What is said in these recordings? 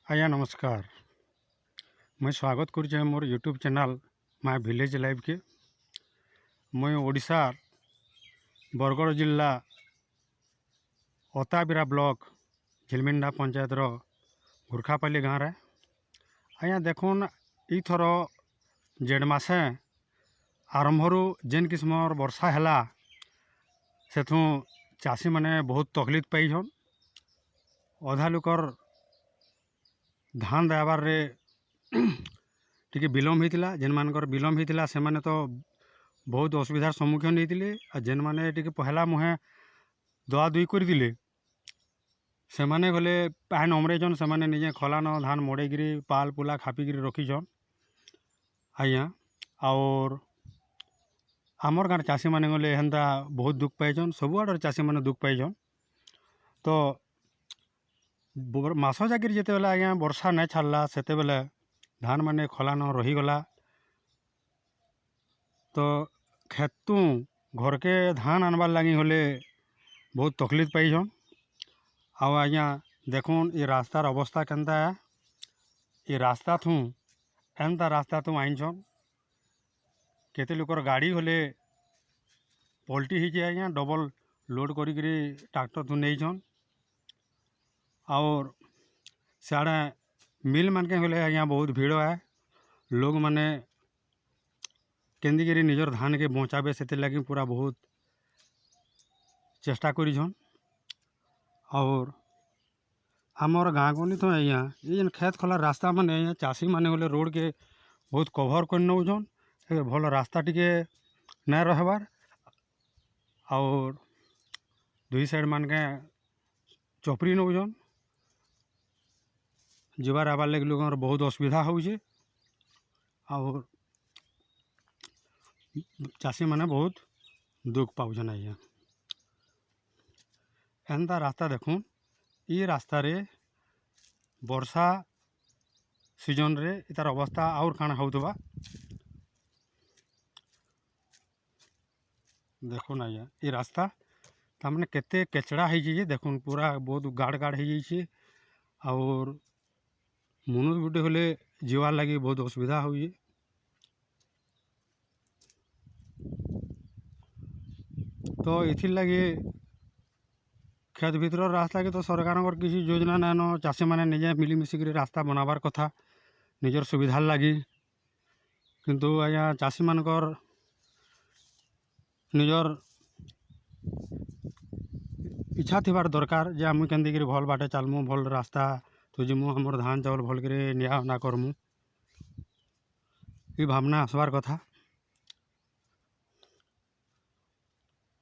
आज्ञा नमस्कार। मैं स्वागत करुचे मोर YouTube channel my village life के। मैं ओडिशा बरगढ़ जिला ओताबिरा ब्लॉक झिलमिंडा पंचायत गुरखापाली गाँव रे। आज्ञा देखुन इथर जेठ मासे आरंभरू जेन किस्मर वर्षा हैला सेथु चाषी माने बहुत तकलीफ पाइछन। अधा लोकर धान देवार रे टिके विलम्ब होता। जेन मानकर विलम्ब होता से माने तो बहुत असुविधार सम्मुखीन होते। जेन माने टिके पहला मुहे दआ दुई करथिले से माने गले पान अमरेजन से माने निजे खलान धान मड़ेगिरी पाल पुला खापिकी रखीछन। आज्ञा और आमर गाँव चाषी माने गले हेन्ता बहुत दुख पाइछन। सबुआडर चाषी माने दुख पाइछन। तो मास जाकर जिते बेले आज्ञा वर्षा नहीं छाड़ला सेते बेले धान माने खलान रहीगला। तो खेतु घर के धान आनबार लगी गले बहुत तकलीफ पाइछन। आउ आज्ञा देखुन ये रास्तार अवस्था केनता है। ये रास्ता थू एनता रास्ता थू आईछन केते लोकर गाड़ी होले पलटी ही आज्ञा डबल लोड करी ट्रैक्टर थू नहीं और सियाड़े मिल मान के गले आज्ञा बहुत भीड़ है। लोग माने केंदी निजर धान के बचावे से लगी पूरा बहुत चेष्टा करिछन। और आमर गाँव गनी तो आज्ञा ये खेत खला रास्ता माने आज्ञा चाषी माने गले रोड के बहुत कभर कर नौछन। भल रास्ता टिके न रहबार और दुई साइड मान के चपरी नौछन। जीवार आबार लगे लोग बहुत असुविधा होउछे और चाषी माने बहुत दुख पाउछन। आज्ञा एंता रास्ता देखुन ये रास्ता रे वर्षा सीजन रे इतार अवस्था और काना होउतबा देखुन। आज्ञा ये रास्ता तमने केते केचड़ा है जे देखुन पूरा बहुत गाड़ गाड़ है जे और मनुष्य गुटे होले जीवार लगी बहुत असुविधा होउछे। तो इथिर लगे खेत भीतर रास्ता के तो सरकार किसी योजना नाइन चाषी माने निजे मिलीमिशिक रास्ता बनाबार कथा निजर सुविधार लगी। किंतु आज्ञा चाषी मानकर निजर इच्छा थिबार दरकार जे आम केंदी भल बाटे चलमु भल रास्ता तुजिमु हमर धान चावल भल कर निया ना करमु ये भावना आसबार कथा।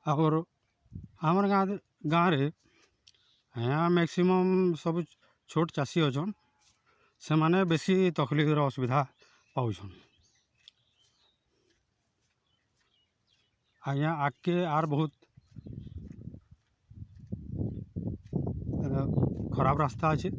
और आमर गाँव रे हाँ मैक्सिमम सब छोट चाषी अछन से माने बेसी तकलीफ असुविधा पाउछन। आज्ञा आगे आर बहुत खराब रास्ता अच्छे।